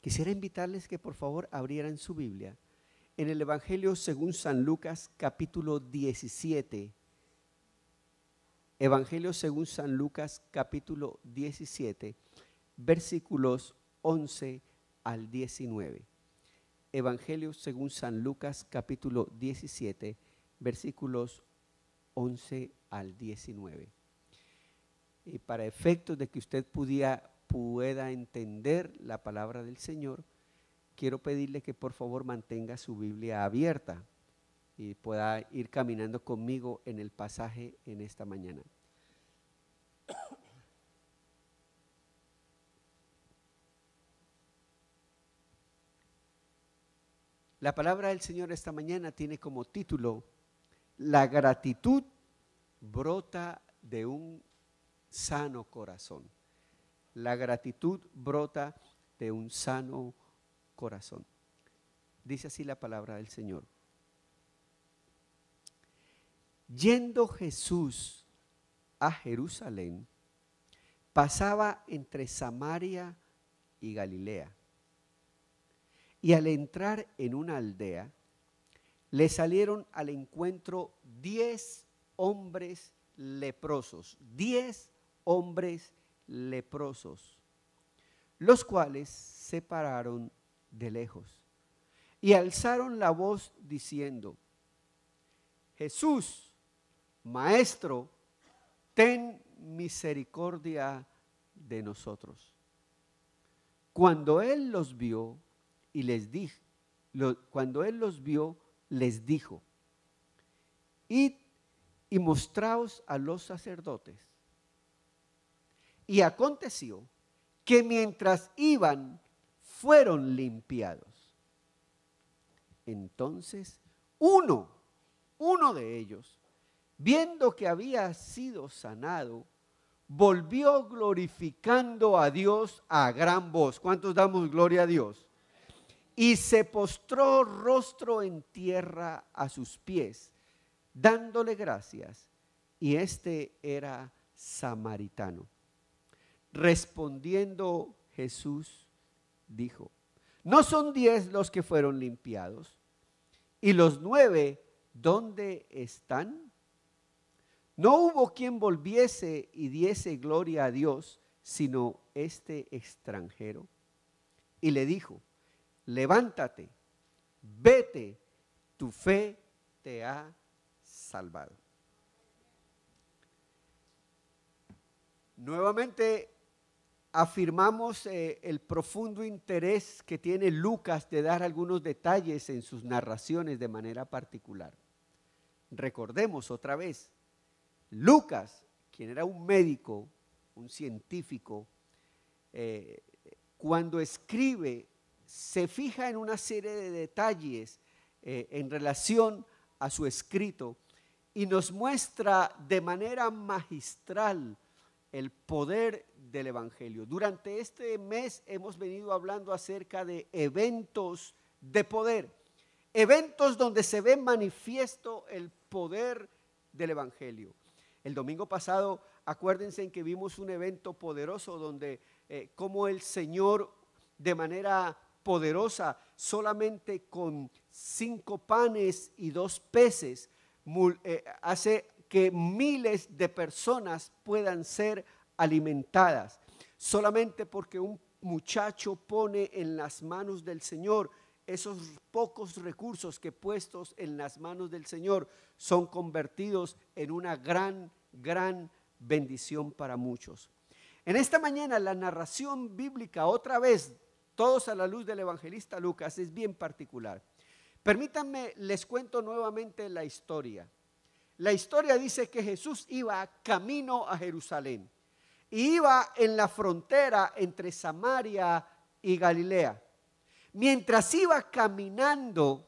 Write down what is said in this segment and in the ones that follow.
Quisiera invitarles que por favor abrieran su Biblia en el Evangelio según San Lucas capítulo 17. Evangelio según San Lucas capítulo 17, versículos 11 al 19. Evangelio según San Lucas capítulo 17, versículos 11 al 19. Y para efectos de que usted pueda entender la palabra del Señor, quiero pedirle que por favor mantenga su Biblia abierta y pueda ir caminando conmigo en el pasaje en esta mañana. La palabra del Señor esta mañana tiene como título: la gratitud brota de un sano corazón. La gratitud brota de un sano corazón. Dice así la palabra del Señor. Yendo Jesús a Jerusalén, pasaba entre Samaria y Galilea. Y al entrar en una aldea, le salieron al encuentro 10 hombres leprosos, 10 hombres leprosos, los cuales se pararon de lejos y alzaron la voz diciendo: Jesús, Maestro, ten misericordia de nosotros. Cuando él los vio les dijo: id y mostraos a los sacerdotes. Y aconteció que mientras iban, fueron limpiados. Entonces uno de ellos, viendo que había sido sanado, volvió glorificando a Dios a gran voz. ¿Cuántos damos gloria a Dios? Y se postró rostro en tierra a sus pies, dándole gracias. Y este era samaritano. Respondiendo Jesús dijo: ¿no son 10 los que fueron limpiados? ¿Y los 9 dónde están? No hubo quien volviese y diese gloria a Dios, sino este extranjero. Y le dijo: levántate, vete, tu fe te ha salvado. Nuevamente afirmamos el profundo interés que tiene Lucas de dar algunos detalles en sus narraciones de manera particular. Recordemos otra vez, Lucas, quien era un médico, un científico, cuando escribe, se fija en una serie de detalles en relación a su escrito y nos muestra de manera magistral el poder del Evangelio. Durante este mes hemos venido hablando acerca de eventos de poder, eventos donde se ve manifiesto el poder del Evangelio. El domingo pasado, acuérdense en que vimos un evento poderoso donde como el Señor de manera poderosa, solamente con 5 panes y 2 peces, hace que miles de personas puedan ser alimentadas, solamente porque un muchacho pone en las manos del Señor esos pocos recursos que puestos en las manos del Señor son convertidos en una gran bendición para muchos. En esta mañana la narración bíblica, otra vez, todos a la luz del evangelista Lucas, es bien particular. Permítanme, les cuento nuevamente la historia. La historia dice que Jesús iba camino a Jerusalén y iba en la frontera entre Samaria y Galilea. Mientras iba caminando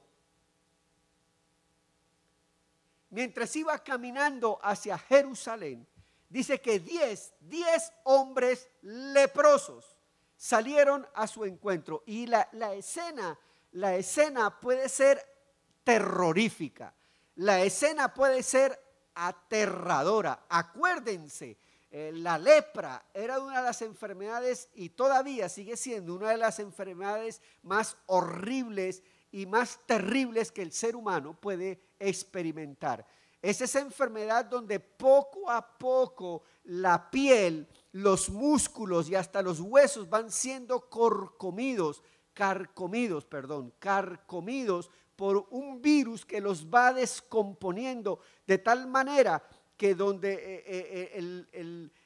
hacia Jerusalén, dice que 10 hombres leprosos salieron a su encuentro. Y la escena puede ser terrorífica, la escena puede ser aterradora. Acuérdense, La lepra era una de las enfermedades y todavía sigue siendo una de las enfermedades más horribles y más terribles que el ser humano puede experimentar. Es esa enfermedad donde poco a poco la piel, los músculos y hasta los huesos van siendo carcomidos por un virus que los va descomponiendo de tal manera que donde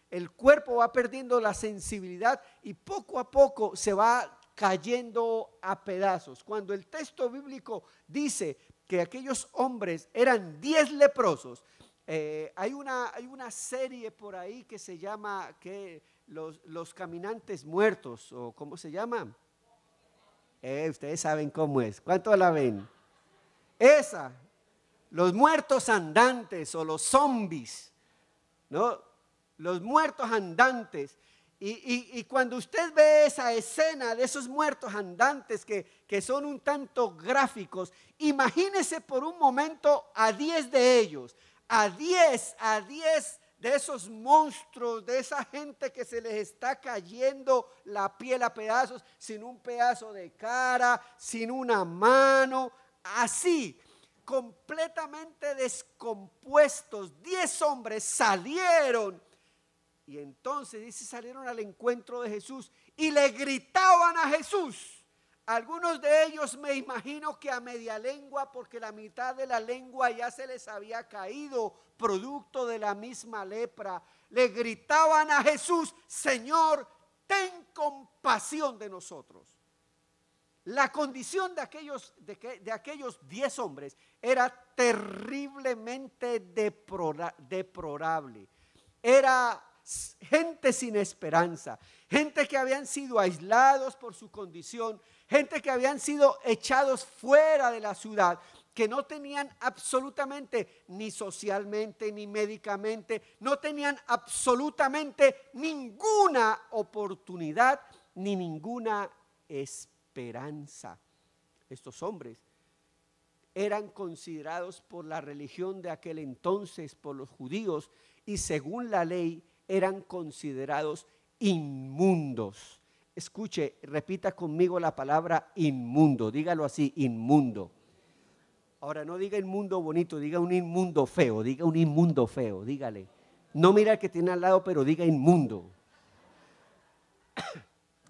el cuerpo va perdiendo la sensibilidad y poco a poco se va cayendo a pedazos. Cuando el texto bíblico dice que aquellos hombres eran 10 leprosos, hay una serie por ahí que se llama los caminantes muertos, o ¿cómo se llama? Ustedes saben cómo es. ¿Cuánto la ven? Esa, los muertos andantes o los zombies, ¿no? Los muertos andantes. Y cuando usted ve esa escena de esos muertos andantes que son un tanto gráficos, imagínese por un momento a 10 de ellos, a 10 de esos monstruos, de esa gente que se les está cayendo la piel a pedazos, sin un pedazo de cara, sin una mano, así, completamente descompuestos. 10 hombres salieron. Y entonces dice, salieron al encuentro de Jesús y le gritaban a Jesús. Algunos de ellos me imagino que a media lengua, porque la mitad de la lengua ya se les había caído, producto de la misma lepra. Le gritaban a Jesús, Señor, ten compasión de nosotros. La condición de aquellos 10 hombres era terriblemente deplorable. Era gente sin esperanza, gente que habían sido aislados por su condición, gente que habían sido echados fuera de la ciudad, que no tenían absolutamente ni socialmente ni médicamente, no tenían absolutamente ninguna oportunidad ni ninguna esperanza. Estos hombres eran considerados por la religión de aquel entonces, por los judíos, y según la ley eran considerados inmundos. Escuche, repita conmigo la palabra inmundo, dígalo así, inmundo. Ahora no diga inmundo bonito, diga un inmundo feo, dígale. No mira al que tiene al lado, pero diga inmundo.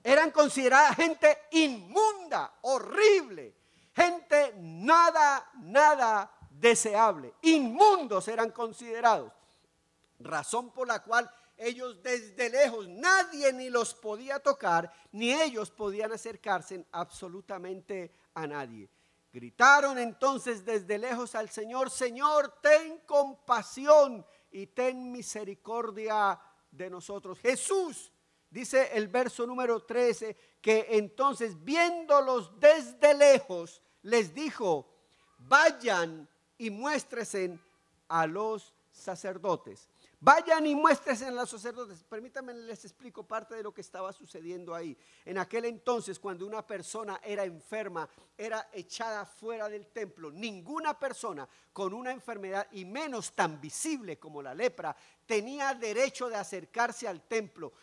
Eran consideradas gente inmunda, horrible, gente nada deseable. Inmundos eran considerados, razón por la cual ellos desde lejos, nadie ni los podía tocar, ni ellos podían acercarse absolutamente a nadie. Gritaron entonces desde lejos al Señor, Señor, ten compasión y ten misericordia de nosotros. Jesús, dice el verso número 13, que entonces viéndolos desde lejos, les dijo, vayan y muéstrense a los sacerdotes. Vayan y muéstrense a los sacerdotes. Permítanme, les explico parte de lo que estaba sucediendo ahí. En aquel entonces, cuando una persona era enferma, era echada fuera del templo. Ninguna persona con una enfermedad, y menos tan visible como la lepra, tenía derecho de acercarse al templo.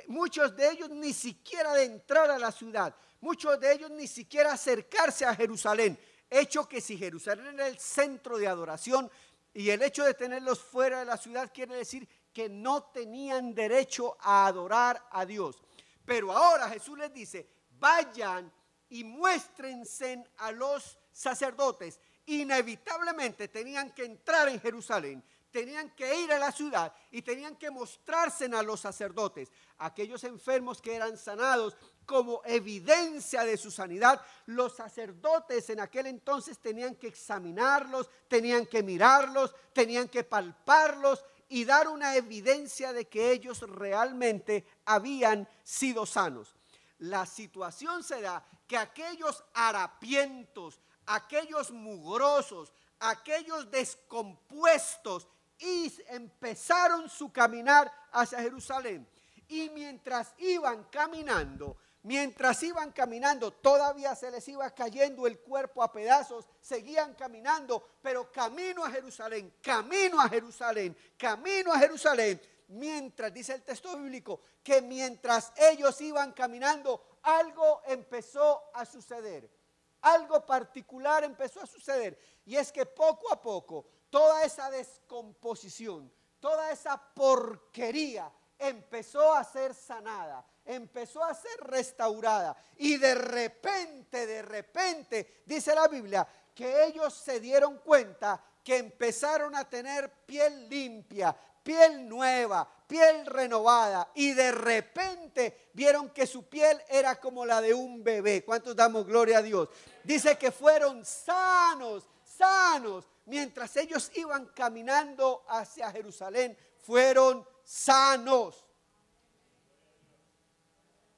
Muchos de ellos ni siquiera de entrar a la ciudad. Muchos de ellos ni siquiera acercarse a Jerusalén. Hecho que si Jerusalén era el centro de adoración, y el hecho de tenerlos fuera de la ciudad quiere decir que no tenían derecho a adorar a Dios. Pero ahora Jesús les dice, vayan y muéstrense a los sacerdotes. Inevitablemente tenían que entrar en Jerusalén, tenían que ir a la ciudad y tenían que mostrarse a los sacerdotes. Aquellos enfermos que eran sanados, como evidencia de su sanidad, los sacerdotes en aquel entonces tenían que examinarlos, tenían que mirarlos, tenían que palparlos y dar una evidencia de que ellos realmente habían sido sanos. La situación se da que aquellos harapientos, aquellos mugrosos, aquellos descompuestos y empezaron su caminar hacia Jerusalén. Y mientras iban caminando, todavía se les iba cayendo el cuerpo a pedazos, seguían caminando, pero camino a Jerusalén, mientras, dice el texto bíblico, que mientras ellos iban caminando, algo empezó a suceder. Algo particular empezó a suceder. Y es que poco a poco, toda esa descomposición, toda esa porquería empezó a ser sanada, empezó a ser restaurada. Y de repente, dice la Biblia, que ellos se dieron cuenta que empezaron a tener piel limpia, piel nueva, piel renovada, y de repente vieron que su piel era como la de un bebé. ¿Cuántos damos gloria a Dios? Dice que fueron sanos, mientras ellos iban caminando hacia Jerusalén, fueron sanos.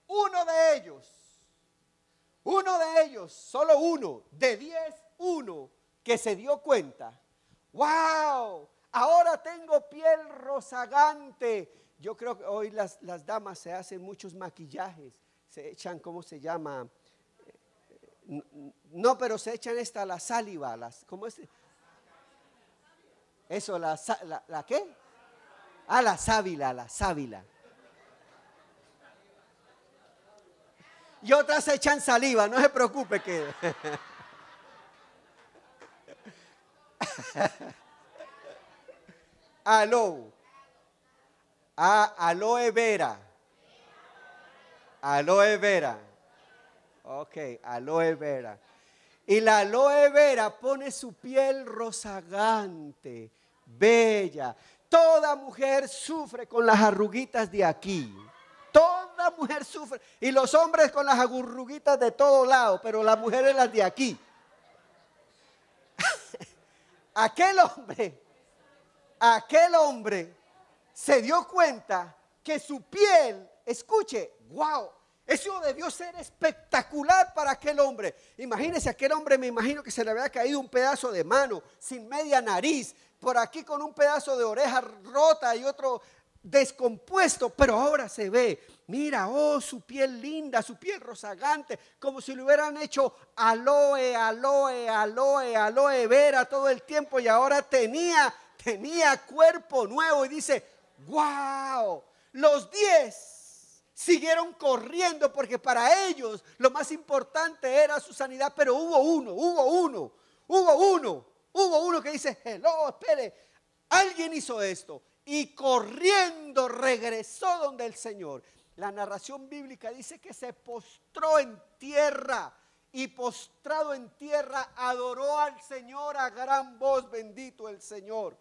Uno de ellos, solo uno, de 10, uno que se dio cuenta, wow, ahora tengo piel rozagante. Yo creo que hoy las damas se hacen muchos maquillajes, se echan, ¿cómo se llama? No, pero se echan la saliva, ¿cómo es? Eso, ¿la qué? Ah, la sábila. Y otras se echan saliva, no se preocupe que... Aloe vera. Ok, aloe vera. Y la aloe vera pone su piel rozagante, bella. Toda mujer sufre con las arruguitas de aquí. Toda mujer sufre. Y los hombres con las arruguitas de todos lados, pero las mujeres las de aquí. Aquel hombre se dio cuenta que su piel, escuche, wow, eso debió ser espectacular para aquel hombre. Imagínese, aquel hombre, me imagino que se le había caído un pedazo de mano, sin media nariz, por aquí con un pedazo de oreja rota y otro descompuesto, pero ahora se ve, mira, oh, su piel linda, su piel rozagante, como si le hubieran hecho aloe vera todo el tiempo, y ahora tenía cuerpo nuevo. Y dice, wow, los 10 siguieron corriendo porque para ellos lo más importante era su sanidad, pero hubo uno que dice, hello, espere, alguien hizo esto. Y corriendo regresó donde el Señor. La narración bíblica dice que se postró en tierra, y postrado en tierra adoró al Señor a gran voz, bendito el Señor.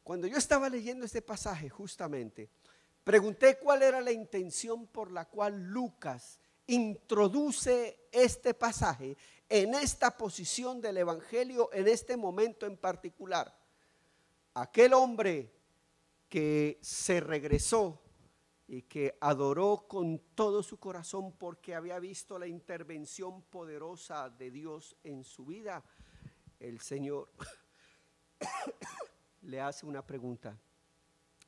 Cuando yo estaba leyendo este pasaje, justamente, pregunté cuál era la intención por la cual Lucas introduce este pasaje en esta posición del Evangelio, en este momento en particular. Aquel hombre que se regresó y que adoró con todo su corazón porque había visto la intervención poderosa de Dios en su vida, el Señor le hace una pregunta.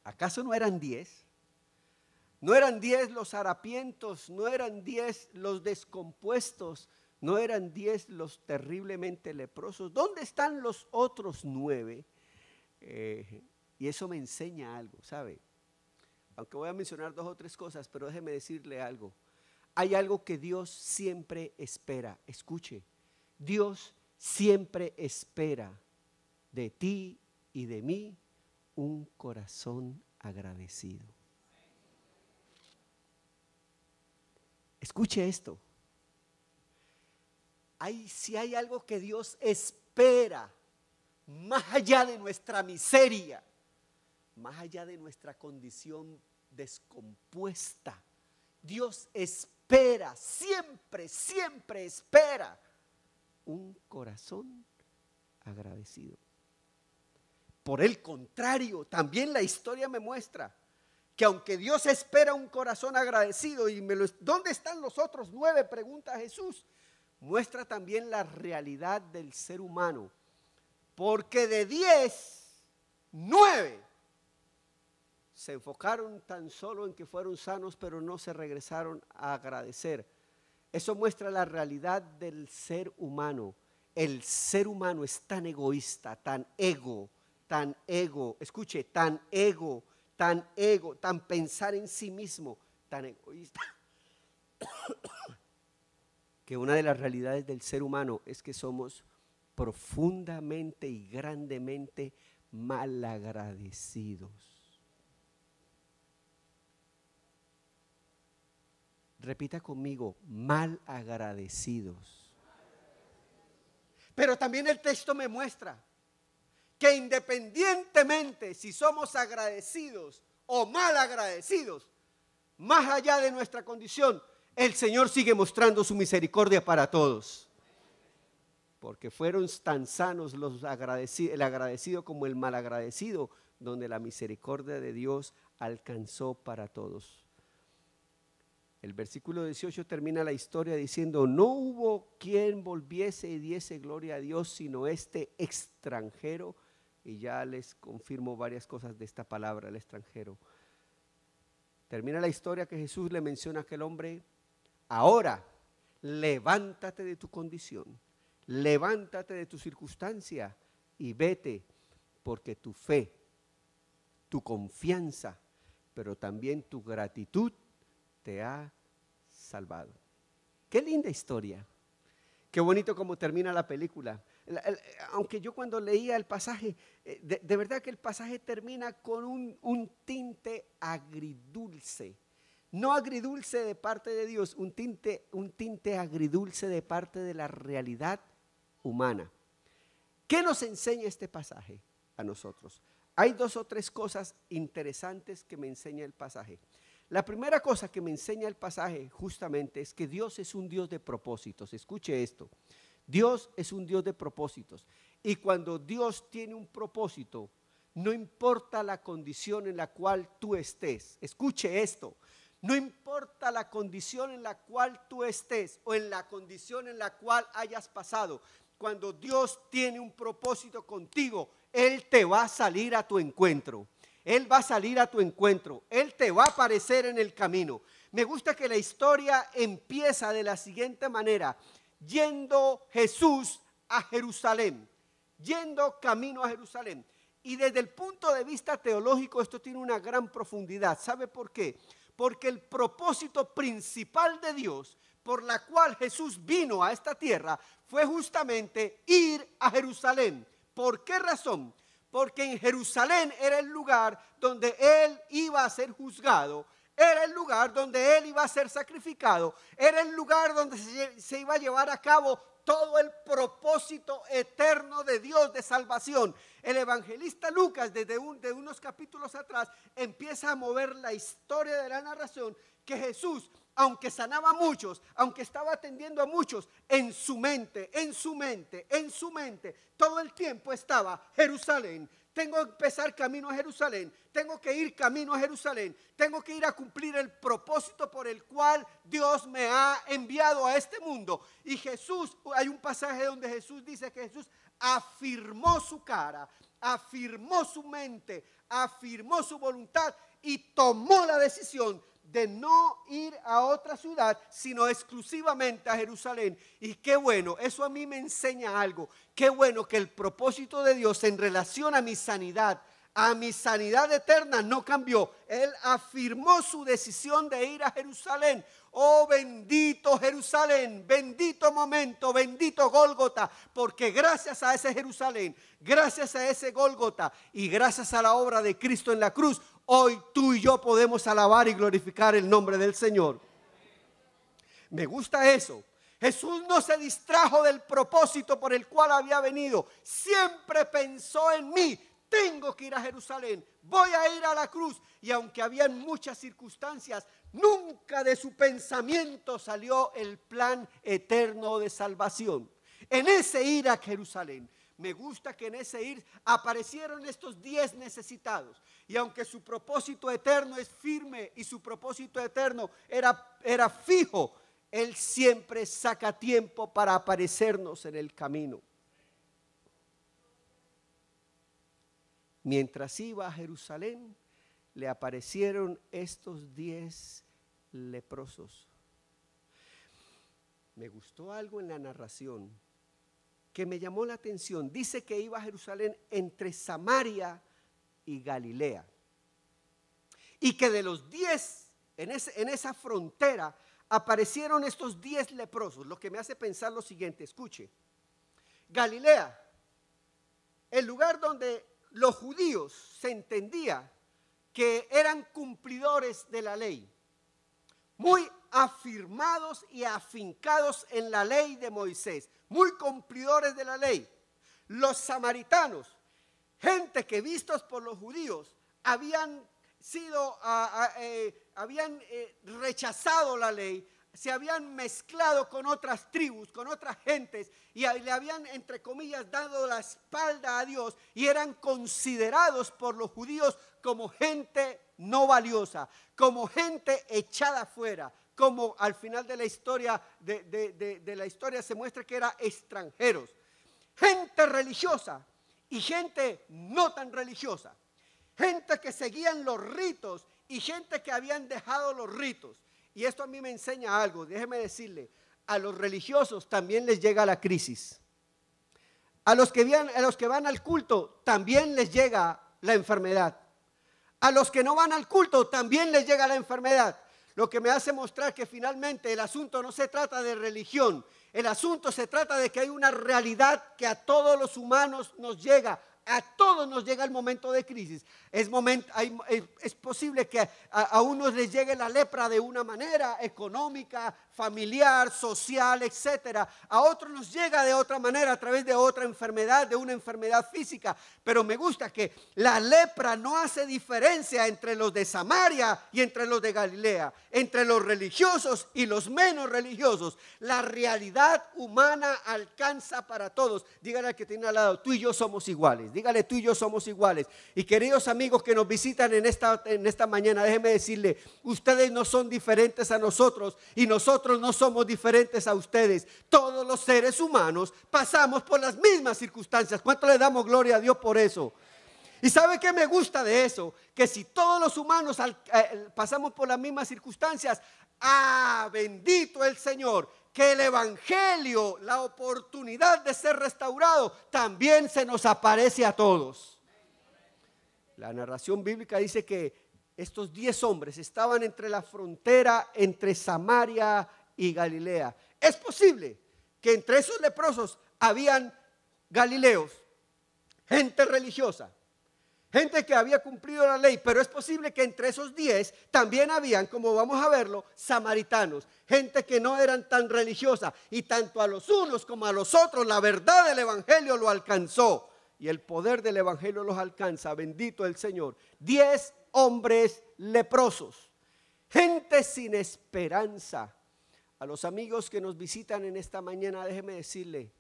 ¿Acaso no eran 10? ¿No eran 10 los harapientos? ¿No eran 10 los descompuestos? ¿No eran 10 los terriblemente leprosos? ¿Dónde están los otros 9? Y eso me enseña algo, ¿sabe? Aunque voy a mencionar 2 o 3 cosas, pero déjeme decirle algo. Hay algo que Dios siempre espera. Escuche, Dios siempre espera de ti y de mí un corazón agradecido. Escuche esto. Si hay algo que Dios espera, más allá de nuestra miseria, más allá de nuestra condición descompuesta, Dios espera, siempre espera un corazón agradecido. Por el contrario, también la historia me muestra que aunque Dios espera un corazón agradecido, ¿dónde están los otros 9? Pregunta Jesús. Muestra también la realidad del ser humano. Porque de 10, 9 se enfocaron tan solo en que fueron sanos, pero no se regresaron a agradecer. Eso muestra la realidad del ser humano. El ser humano es tan egoísta, tan tan ego, escuche, tan pensar en sí mismo, tan egoísta, que una de las realidades del ser humano es que somos profundamente y grandemente malagradecidos. Repita conmigo, malagradecidos. Pero también el texto me muestra que independientemente si somos agradecidos o mal agradecidos, más allá de nuestra condición, el Señor sigue mostrando su misericordia para todos. Porque fueron tan sanos el agradecido como el malagradecido, donde la misericordia de Dios alcanzó para todos. El versículo 18 termina la historia diciendo: no hubo quien volviese y diese gloria a Dios, sino este extranjero. Y ya les confirmo varias cosas de esta palabra, el extranjero. Termina la historia que Jesús le menciona a aquel hombre: ahora, levántate de tu condición, levántate de tu circunstancia y vete, porque tu fe, tu confianza, pero también tu gratitud te ha salvado. Qué linda historia. Qué bonito como termina la película. Aunque yo cuando leía el pasaje, de verdad que el pasaje termina con un tinte agridulce. No agridulce de parte de Dios, un tinte agridulce de parte de la realidad humana. ¿Qué nos enseña este pasaje a nosotros? Hay 2 o 3 cosas interesantes que me enseña el pasaje. La primera cosa que me enseña el pasaje justamente es que Dios es un Dios de propósitos. Escuche esto. Dios es un Dios de propósitos. Y cuando Dios tiene un propósito, no importa la condición en la cual tú estés. Escuche esto. No importa la condición en la cual tú estés o en la condición en la cual hayas pasado. Cuando Dios tiene un propósito contigo, Él te va a salir a tu encuentro. Él va a salir a tu encuentro. Él te va a aparecer en el camino. Me gusta que la historia empieza de la siguiente manera: yendo Jesús a Jerusalén, yendo camino a Jerusalén. Y desde el punto de vista teológico esto tiene una gran profundidad. ¿Sabe por qué? Porque el propósito principal de Dios, por la cual Jesús vino a esta tierra, fue justamente ir a Jerusalén. ¿Por qué razón? Porque en Jerusalén era el lugar donde Él iba a ser juzgado, era el lugar donde Él iba a ser sacrificado, era el lugar donde se iba a llevar a cabo todo el propósito eterno de Dios de salvación. El evangelista Lucas, desde unos capítulos atrás, empieza a mover la historia de la narración, que Jesús, aunque sanaba a muchos, aunque estaba atendiendo a muchos, en su mente, todo el tiempo estaba Jerusalén. Tengo que empezar camino a Jerusalén, tengo que ir camino a Jerusalén, tengo que ir a cumplir el propósito por el cual Dios me ha enviado a este mundo. Y Jesús, hay un pasaje donde Jesús dice que Jesús afirmó su cara, afirmó su mente, afirmó su voluntad y tomó la decisión de no ir a otra ciudad, sino exclusivamente a Jerusalén. Y qué bueno, eso a mí me enseña algo. Qué bueno que el propósito de Dios en relación a mi sanidad eterna no cambió. Él afirmó su decisión de ir a Jerusalén. Oh, bendito Jerusalén, bendito momento, bendito Gólgota, porque gracias a ese Jerusalén, gracias a ese Gólgota y gracias a la obra de Cristo en la cruz, hoy tú y yo podemos alabar y glorificar el nombre del Señor. Me gusta eso. Jesús no se distrajo del propósito por el cual había venido. Siempre pensó en mí. Tengo que ir a Jerusalén, voy a ir a la cruz. Y aunque había muchas circunstancias, nunca de su pensamiento salió el plan eterno de salvación. En ese ir a Jerusalén, me gusta que en ese ir aparecieron estos 10 necesitados. Y aunque su propósito eterno es firme y su propósito eterno era fijo, Él siempre saca tiempo para aparecernos en el camino. Mientras iba a Jerusalén, le aparecieron estos 10 leprosos. Me gustó algo en la narración. que me llamó la atención. Dice que iba a Jerusalén entre Samaria y Galilea. Y que de los 10, en esa frontera, aparecieron estos 10 leprosos, lo que me hace pensar lo siguiente, escuche. Galilea, el lugar donde los judíos se entendía que eran cumplidores de la ley, muy afirmados y afincados en la ley de Moisés, muy cumplidores de la ley. Los samaritanos, gente que vistos por los judíos habían rechazado la ley, se habían mezclado con otras tribus, con otras gentes, y le habían, entre comillas, dado la espalda a Dios, y eran considerados por los judíos como gente no valiosa, como gente echada afuera, como al final de la historia, de la historia se muestra que eran extranjeros, gente religiosa y gente no tan religiosa, gente que seguían los ritos y gente que habían dejado los ritos. Y esto a mí me enseña algo, déjeme decirle, a los religiosos también les llega la crisis. A los que van al culto también les llega la enfermedad. A los que no van al culto también les llega la enfermedad. Lo que me hace mostrar que finalmente el asunto no se trata de religión. El asunto se trata de que hay una realidad que a todos los humanos nos llega. A todos nos llega el momento de crisis. Es posible que a unos les llegue la lepra de una manera económica, familiar, social, etcétera. A otros nos llega de otra manera, a través de otra enfermedad, de una enfermedad física. Pero me gusta que la lepra no hace diferencia entre los de Samaria y entre los de Galilea, entre los religiosos y los menos religiosos. La realidad humana alcanza para todos. Dígale al que tiene al lado, tú y yo somos iguales. Dígale, tú y yo somos iguales. Y queridos amigos que nos visitan en esta mañana, déjenme decirle, ustedes no son diferentes a nosotros y nosotros no somos diferentes a ustedes. Todos los seres humanos pasamos por las mismas circunstancias. ¿Cuánto le damos gloria a Dios por eso? ¿Y sabe qué me gusta de eso? Que si todos los humanos pasamos por las mismas circunstancias, bendito el Señor, que el evangelio, la oportunidad de ser restaurado, también se nos aparece a todos. La narración bíblica dice que estos 10 hombres estaban entre la frontera entre Samaria y Galilea. Es posible que entre esos leprosos habían galileos, gente religiosa, gente que había cumplido la ley, pero es posible que entre esos 10 también habían, como vamos a verlo, samaritanos, gente que no eran tan religiosa, y tanto a los unos como a los otros la verdad del evangelio lo alcanzó, y el poder del evangelio los alcanza, bendito el Señor. 10 hombres leprosos, gente sin esperanza. A los amigos que nos visitan en esta mañana, déjeme decirle,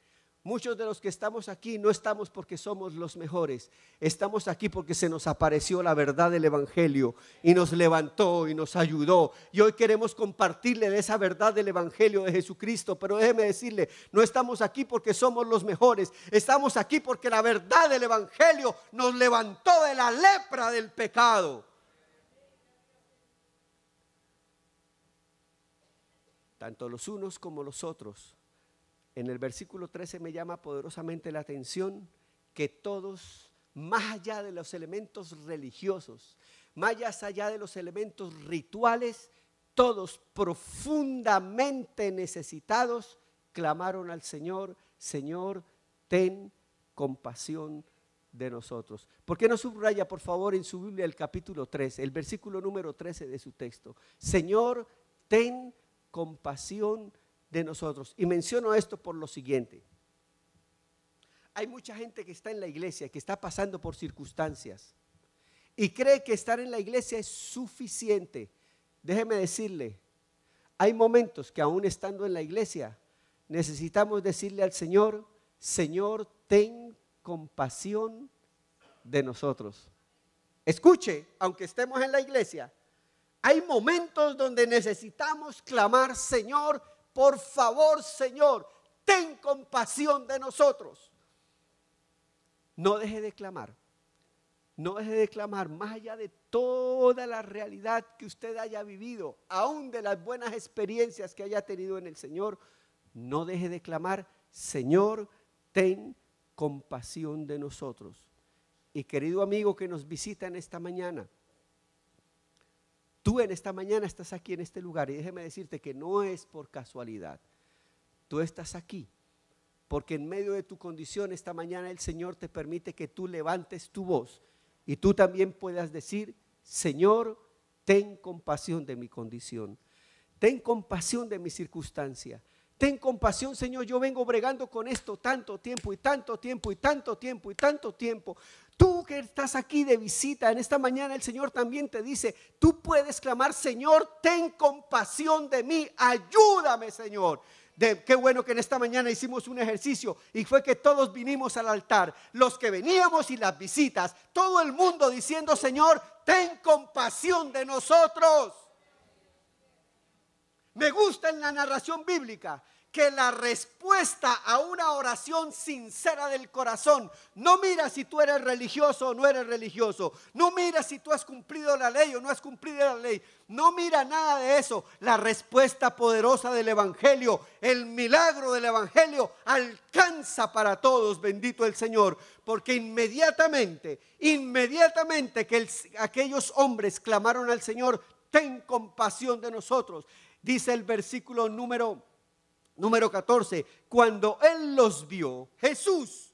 muchos de los que estamos aquí no estamos porque somos los mejores, estamos aquí porque se nos apareció la verdad del evangelio y nos levantó y nos ayudó, y hoy queremos compartirle de esa verdad del evangelio de Jesucristo. Pero déjeme decirle, no estamos aquí porque somos los mejores, estamos aquí porque la verdad del evangelio nos levantó de la lepra del pecado. Tanto los unos como los otros. En el versículo 13 me llama poderosamente la atención que todos, más allá de los elementos religiosos, más allá de los elementos rituales, todos profundamente necesitados, clamaron al Señor: Señor, ten compasión de nosotros. ¿Por qué no subraya, por favor, en su Biblia el capítulo 13, el versículo número 13 de su texto? Señor, ten compasión de nosotros. Y menciono esto por lo siguiente: hay mucha gente que está en la iglesia, que está pasando por circunstancias y cree que estar en la iglesia es suficiente. Déjeme decirle, hay momentos que aún estando en la iglesia necesitamos decirle al Señor: Señor, ten compasión de nosotros. Escuche, aunque estemos en la iglesia, hay momentos donde necesitamos clamar: Señor, por favor, Señor, ten compasión de nosotros. No deje de clamar. No deje de clamar, más allá de toda la realidad que usted haya vivido, aún de las buenas experiencias que haya tenido en el Señor. No deje de clamar: Señor, ten compasión de nosotros. Y querido amigo que nos visita en esta mañana, tú en esta mañana estás aquí en este lugar y déjeme decirte que no es por casualidad. Tú estás aquí porque en medio de tu condición esta mañana el Señor te permite que tú levantes tu voz y tú también puedas decir: Señor, ten compasión de mi condición, ten compasión de mi circunstancia, ten compasión, Señor, yo vengo bregando con esto tanto tiempo y tanto tiempo y tanto tiempo y tanto tiempo. Tú que estás aquí de visita en esta mañana, el Señor también te dice, tú puedes clamar: Señor, ten compasión de mí, ayúdame, Señor. Qué bueno que en esta mañana hicimos un ejercicio y fue que todos vinimos al altar, los que veníamos y las visitas, todo el mundo diciendo: Señor, ten compasión de nosotros. Me gusta en la narración bíblica que la respuesta a una oración sincera del corazón no mira si tú eres religioso o no eres religioso, no mira si tú has cumplido la ley o no has cumplido la ley, no mira nada de eso. La respuesta poderosa del evangelio, el milagro del evangelio alcanza para todos, bendito el Señor, porque inmediatamente que aquellos hombres clamaron al Señor: ten compasión de nosotros, dice el versículo número 14, cuando Él los vio, Jesús,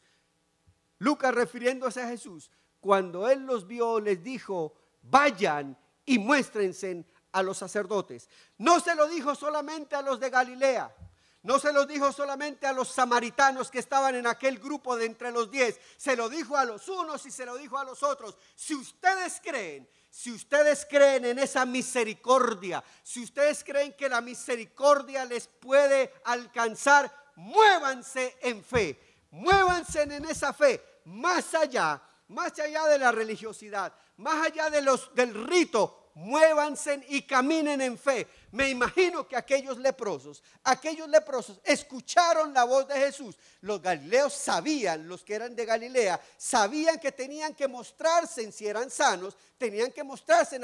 Lucas refiriéndose a Jesús, cuando Él los vio, les dijo: vayan y muéstrense a los sacerdotes. No se lo dijo solamente a los de Galilea, no se lo dijo solamente a los samaritanos que estaban en aquel grupo de entre los 10, se lo dijo a los unos y se lo dijo a los otros. Si ustedes creen en esa misericordia, si ustedes creen que la misericordia les puede alcanzar, muévanse en fe, muévanse en esa fe, más allá de la religiosidad, más allá del rito. Muévanse y caminen en fe. Me imagino que aquellos leprosos escucharon la voz de Jesús. Los galileos sabían, los que eran de Galilea, sabían que tenían que mostrarse, si eran sanos, tenían que mostrarse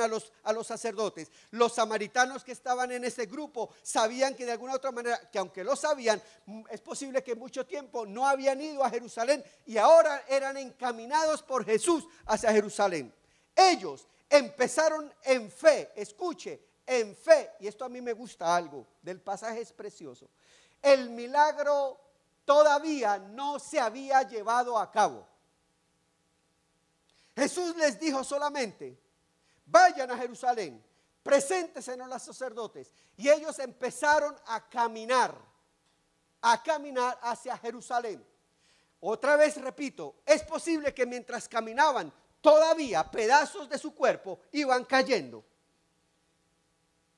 a los sacerdotes. Los samaritanos que estaban en ese grupo sabían que de alguna otra manera, que aunque lo sabían, es posible que mucho tiempo no habían ido a Jerusalén y ahora eran encaminados por Jesús hacia Jerusalén. Ellos empezaron en fe, escuche, en fe, y esto a mí me gusta algo del pasaje, es precioso. El milagro todavía no se había llevado a cabo. Jesús les dijo solamente: vayan a Jerusalén, preséntense a los sacerdotes, y ellos empezaron a caminar hacia Jerusalén. Otra vez repito, es posible que mientras caminaban, todavía pedazos de su cuerpo iban cayendo.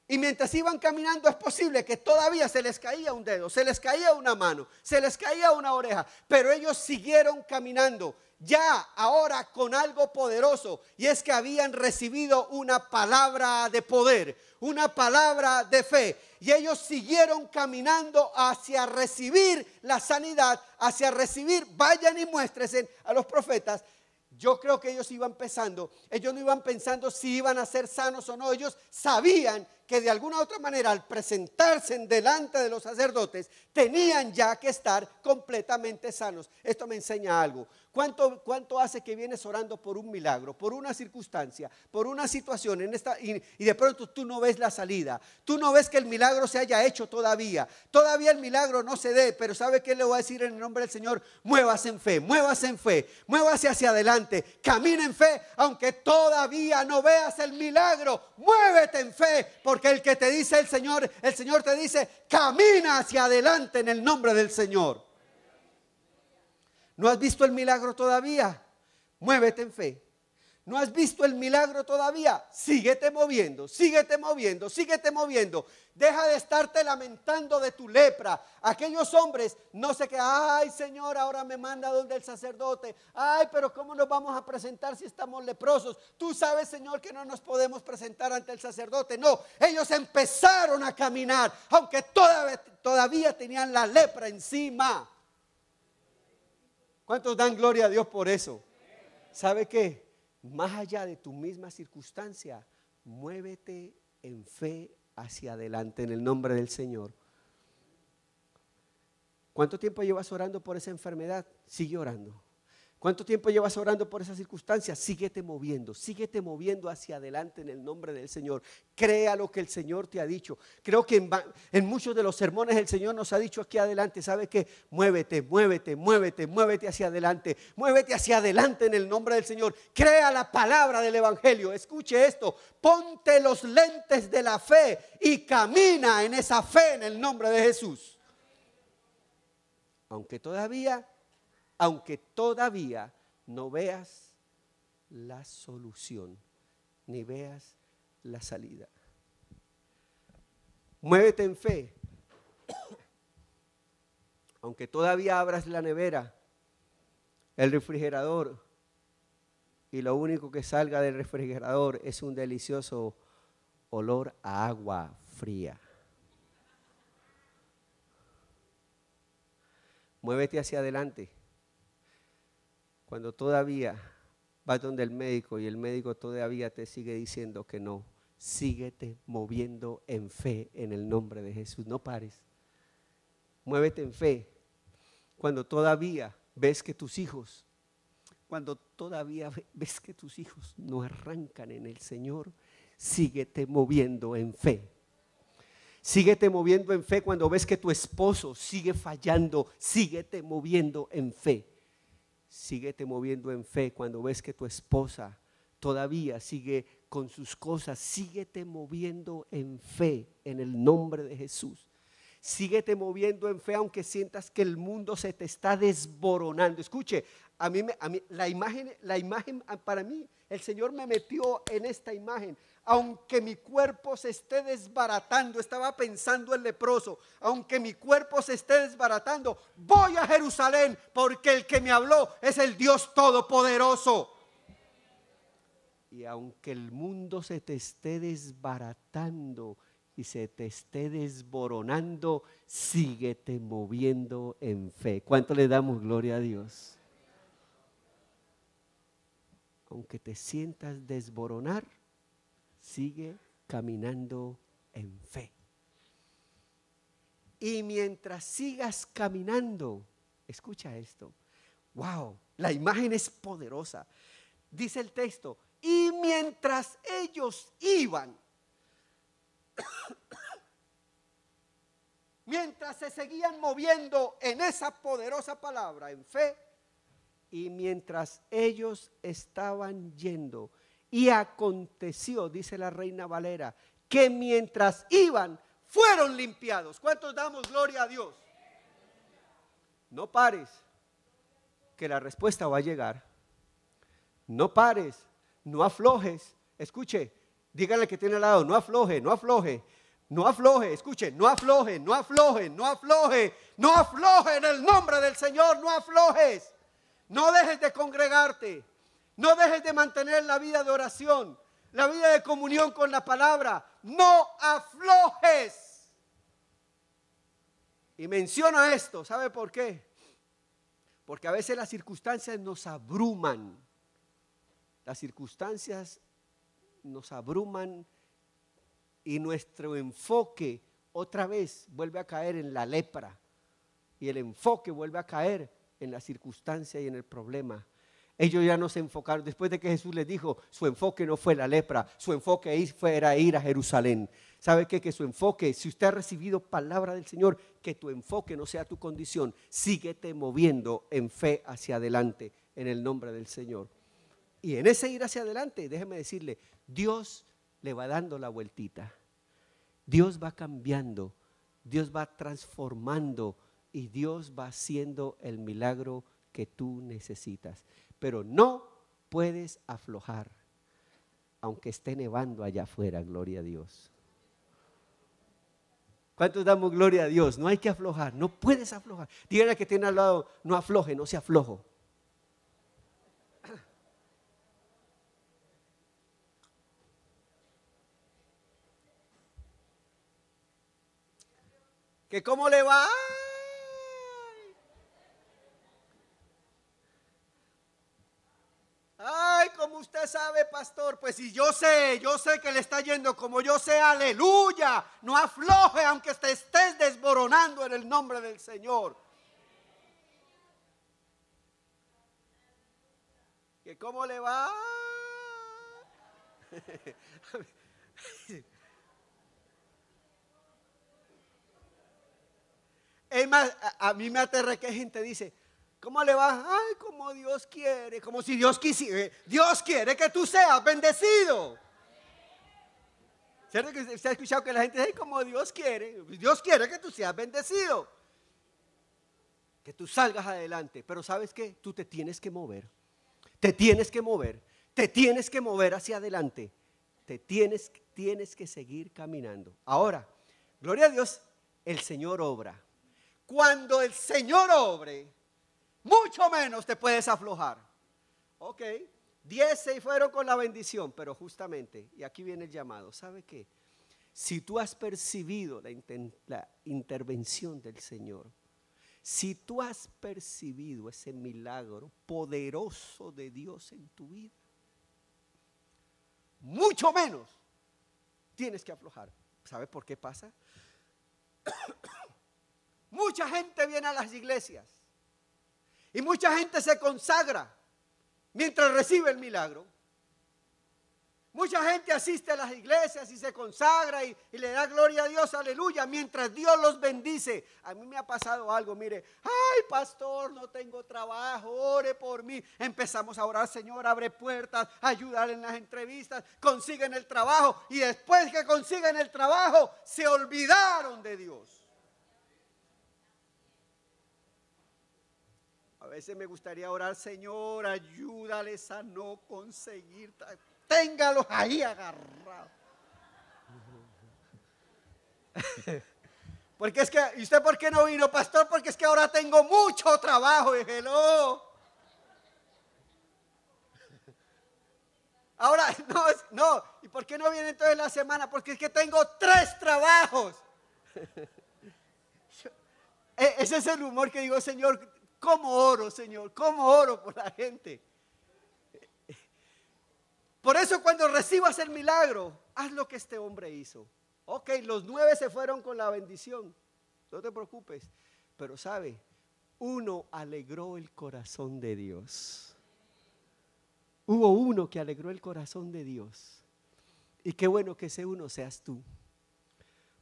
Y mientras iban caminando es posible que todavía se les caía un dedo, se les caía una mano, se les caía una oreja. Pero ellos siguieron caminando, ya ahora con algo poderoso. Y es que habían recibido una palabra de poder, una palabra de fe. Y ellos siguieron caminando hacia recibir la sanidad, hacia recibir: vayan y muéstrense a los profetas. Yo creo que ellos no iban pensando si iban a ser sanos o no. Ellos sabían que de alguna u otra manera, al presentarse delante de los sacerdotes, tenían ya que estar completamente sanos. Esto me enseña algo. ¿Cuánto hace que vienes orando por un milagro, por una circunstancia, por una situación y de pronto tú no ves la salida? Tú no ves que el milagro se haya hecho todavía. Todavía el milagro no se dé, pero ¿sabe qué le voy a decir en el nombre del Señor? Muévase en fe, muévase hacia adelante, camina en fe, aunque todavía no veas el milagro. Muévete en fe, porque el que te dice el Señor te dice: camina hacia adelante en el nombre del Señor. ¿No has visto el milagro todavía? Muévete en fe. ¿No has visto el milagro todavía? Síguete moviendo. Deja de estarte lamentando de tu lepra. Aquellos hombres no se quedan: ay, Señor, ahora me manda donde el sacerdote. Ay, pero ¿cómo nos vamos a presentar si estamos leprosos? Tú sabes, Señor, que no nos podemos presentar ante el sacerdote. No, ellos empezaron a caminar, aunque todavía tenían la lepra encima. ¿Cuántos dan gloria a Dios por eso? ¿Sabe qué? Más allá de tu misma circunstancia, muévete en fe hacia adelante en el nombre del Señor. ¿Cuánto tiempo llevas orando por esa enfermedad? Sigue orando. ¿Cuánto tiempo llevas orando por esas circunstancias? Síguete moviendo hacia adelante en el nombre del Señor. Crea lo que el Señor te ha dicho. Creo que en muchos de los sermones el Señor nos ha dicho aquí adelante, ¿sabe qué? Muévete hacia adelante. Muévete hacia adelante en el nombre del Señor. Crea la palabra del Evangelio. Escuche esto. Ponte los lentes de la fe y camina en esa fe en el nombre de Jesús. Aunque todavía no veas la solución, ni veas la salida. Muévete en fe. Aunque todavía abras la nevera, el refrigerador, y lo único que salga del refrigerador es un delicioso olor a agua fría. Muévete hacia adelante. Cuando todavía vas donde el médico y el médico todavía te sigue diciendo que no, síguete moviendo en fe en el nombre de Jesús. No pares. Muévete en fe. Cuando todavía ves que tus hijos no arrancan en el Señor, síguete moviendo en fe. Síguete moviendo en fe cuando ves que tu esposo sigue fallando, síguete moviendo en fe. Síguete moviendo en fe cuando ves que tu esposa todavía sigue con sus cosas. Síguete moviendo en fe en el nombre de Jesús. Síguete moviendo en fe aunque sientas que el mundo se te está desboronando. Escuche, a mí la imagen para mí, el Señor me metió en esta imagen. Aunque mi cuerpo se esté desbaratando, estaba pensando el leproso, aunque mi cuerpo se esté desbaratando, voy a Jerusalén porque el que me habló es el Dios Todopoderoso. Y aunque el mundo se te esté desbaratando y se te esté desboronando, síguete moviendo en fe. ¿Cuánto le damos gloria a Dios? Aunque te sientas desboronar, sigue caminando en fe. Y mientras sigas caminando, escucha esto. Wow, la imagen es poderosa. Dice el texto, y mientras ellos iban, mientras se seguían moviendo en esa poderosa palabra, en fe, y mientras ellos estaban yendo, y aconteció, dice la Reina Valera, que mientras iban, fueron limpiados. ¿Cuántos damos gloria a Dios? No pares, que la respuesta va a llegar. No pares, no aflojes. Escuche, dígale que tiene al lado, no afloje, no afloje. No afloje, escuche, no afloje, no afloje, no afloje, no afloje en el nombre del Señor, no aflojes. No dejes de congregarte. No dejes de mantener la vida de oración, la vida de comunión con la palabra. No aflojes. Y menciono esto, ¿sabe por qué? Porque a veces las circunstancias nos abruman. Las circunstancias nos abruman y nuestro enfoque otra vez vuelve a caer en la lepra. Y el enfoque vuelve a caer en la circunstancia y en el problema. Ellos ya no se enfocaron, después de que Jesús les dijo, su enfoque no fue la lepra, su enfoque era ir a Jerusalén. ¿Sabe qué? Que su enfoque, si usted ha recibido palabra del Señor, que tu enfoque no sea tu condición, síguete moviendo en fe hacia adelante, en el nombre del Señor. Y en ese ir hacia adelante, déjeme decirle, Dios le va dando la vueltita. Dios va cambiando, Dios va transformando y Dios va haciendo el milagro que tú necesitas. Pero no puedes aflojar, aunque esté nevando allá afuera, gloria a Dios. ¿Cuántos damos gloria a Dios? No hay que aflojar, no puedes aflojar. Dígale al que tiene al lado, no afloje, no sea flojo. ¿Que cómo le va? Ay, como usted sabe, pastor, pues si yo sé que le está yendo como yo sé, aleluya. No afloje aunque te estés desboronando en el nombre del Señor. que cómo le va. Es más, a mí me aterra que gente dice, ¿cómo le va? Ay, como Dios quiere, como si Dios quisiera. Dios quiere que tú seas bendecido. ¿Cierto que usted ha escuchado que la gente dice, como Dios quiere? Dios quiere que tú seas bendecido, que tú salgas adelante. Pero ¿sabes qué? Tú te tienes que mover. Te tienes que mover. Te tienes que mover hacia adelante. Te tienes que seguir caminando. Ahora, gloria a Dios, el Señor obra. Cuando el Señor obre, mucho menos te puedes aflojar. Ok, 10 se fueron con la bendición, pero justamente, y aquí viene el llamado, ¿sabe qué? Si tú has percibido la intervención del Señor, si tú has percibido ese milagro poderoso de Dios en tu vida, mucho menos tienes que aflojar. ¿Sabe por qué pasa? Mucha gente viene a las iglesias y mucha gente se consagra mientras recibe el milagro. Mucha gente asiste a las iglesias y se consagra y le da gloria a Dios, aleluya, mientras Dios los bendice. A mí me ha pasado algo, mire, ay pastor, no tengo trabajo, ore por mí. Empezamos a orar, Señor, abre puertas, ayudar en las entrevistas, consiguen el trabajo y después que consiguen el trabajo se olvidaron de Dios. A veces me gustaría orar, Señor, ayúdales a no conseguir, téngalos ahí agarrados. Porque es que, ¿y usted por qué no vino, pastor? Porque es que ahora tengo mucho trabajo. Y dije, no. Ahora, no. ¿Y por qué no viene entonces la semana? Porque es que tengo 3 trabajos. Ese es el humor que digo, Señor, ¿cómo oro, Señor? ¿Cómo oro por la gente? Por eso cuando recibas el milagro, haz lo que este hombre hizo. Ok, los 9 se fueron con la bendición, no te preocupes. Pero sabe, uno alegró el corazón de Dios. Hubo uno que alegró el corazón de Dios. Y qué bueno que ese uno seas tú.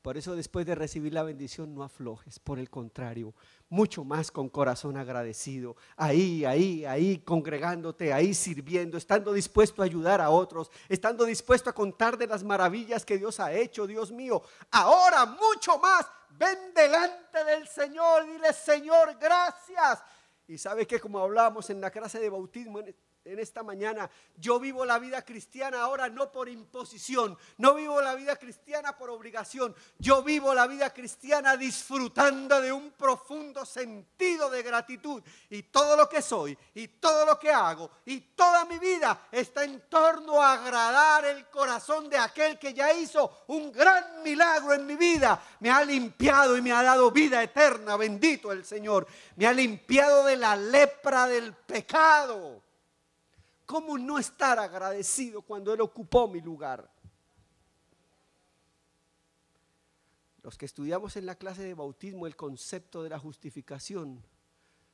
Por eso después de recibir la bendición no aflojes, por el contrario, mucho más con corazón agradecido, ahí congregándote, ahí sirviendo, estando dispuesto a ayudar a otros, estando dispuesto a contar de las maravillas que Dios ha hecho, Dios mío. Ahora mucho más, ven delante del Señor, dile Señor, gracias. Y sabe que como hablábamos en la clase de bautismo en esta mañana, yo vivo la vida cristiana ahora no por imposición, no vivo la vida cristiana por obligación, yo vivo la vida cristiana disfrutando de un profundo sentido de gratitud, y todo lo que soy y todo lo que hago y toda mi vida está en torno a agradar el corazón de aquel que ya hizo un gran milagro en mi vida. Me ha limpiado y me ha dado vida eterna, bendito el Señor, me ha limpiado de la lepra del pecado. ¿Cómo no estar agradecido cuando Él ocupó mi lugar? Los que estudiamos en la clase de bautismo el concepto de la justificación,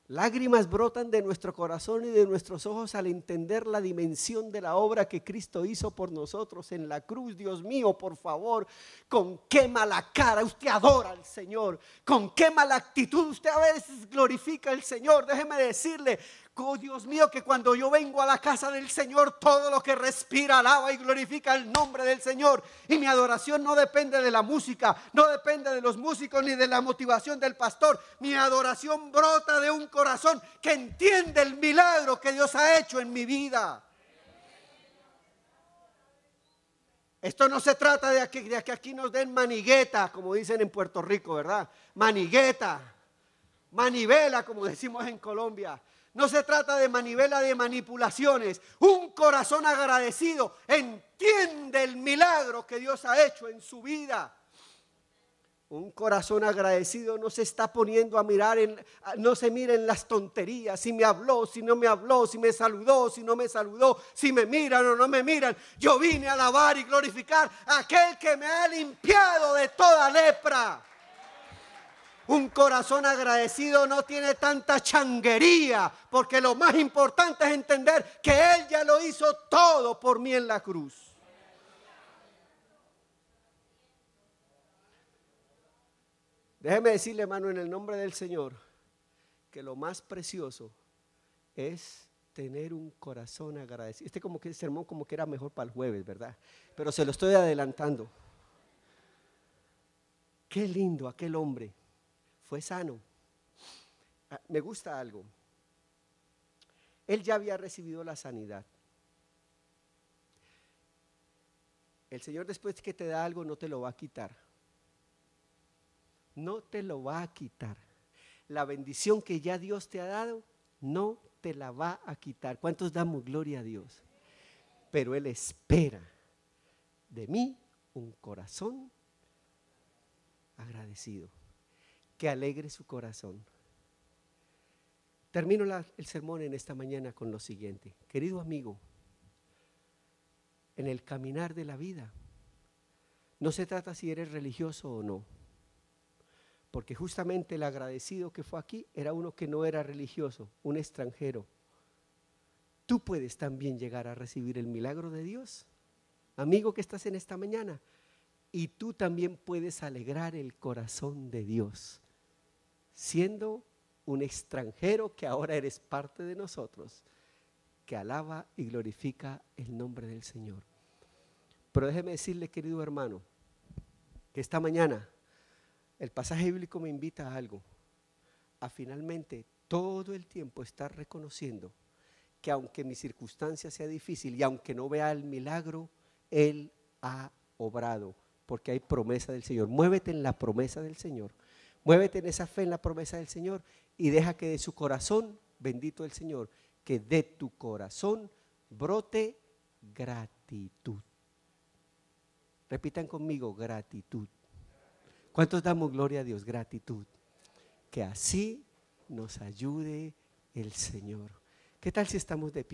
lágrimas brotan de nuestro corazón y de nuestros ojos al entender la dimensión de la obra que Cristo hizo por nosotros en la cruz. Dios mío, por favor, con qué mala cara usted adora al Señor, con qué mala actitud usted a veces glorifica al Señor. Déjeme decirle, oh Dios mío, que cuando yo vengo a la casa del Señor, todo lo que respira alaba y glorifica el nombre del Señor. Y mi adoración no depende de la música, no depende de los músicos ni de la motivación del pastor. Mi adoración brota de un corazón que entiende el milagro que Dios ha hecho en mi vida. Esto no se trata de que aquí nos den manigueta, como dicen en Puerto Rico, ¿verdad? Manigueta, manivela, como decimos en Colombia. No se trata de manivela de manipulaciones. Un corazón agradecido entiende el milagro que Dios ha hecho en su vida. Un corazón agradecido no se está poniendo a mirar, no se mira en las tonterías, si me habló, si no me habló, si me saludó, si no me saludó, si me miran o no me miran. Yo vine a alabar y glorificar a aquel que me ha limpiado de toda lepra. Un corazón agradecido no tiene tanta changuería, porque lo más importante es entender que Él ya lo hizo todo por mí en la cruz. Déjeme decirle, hermano, en el nombre del Señor, que lo más precioso es tener un corazón agradecido. Como que el sermón como que era mejor para el jueves, ¿verdad? Pero se lo estoy adelantando. Qué lindo aquel hombre. Fue sano. Me gusta algo. Él ya había recibido la sanidad. El Señor, después que te da algo, no te lo va a quitar. No te lo va a quitar. La bendición que ya Dios te ha dado, no te la va a quitar. ¿Cuántos damos gloria a Dios? Pero Él espera de mí un corazón agradecido, que alegre su corazón. Termino el sermón en esta mañana con lo siguiente. Querido amigo, en el caminar de la vida, no se trata si eres religioso o no, porque justamente el agradecido que fue aquí era uno que no era religioso, un extranjero. Tú puedes también llegar a recibir el milagro de Dios, amigo que estás en esta mañana, y tú también puedes alegrar el corazón de Dios, siendo un extranjero que ahora eres parte de nosotros, que alaba y glorifica el nombre del Señor. Pero déjeme decirle, querido hermano, que esta mañana el pasaje bíblico me invita a algo, a finalmente todo el tiempo estar reconociendo que aunque mi circunstancia sea difícil y aunque no vea el milagro, Él ha obrado, porque hay promesa del Señor. Muévete en la promesa del Señor, muévete en esa fe en la promesa del Señor y deja que de su corazón, bendito el Señor, que de tu corazón brote gratitud. Repitan conmigo, gratitud. ¿Cuántos damos gloria a Dios? Gratitud. Que así nos ayude el Señor. ¿Qué tal si estamos de pie?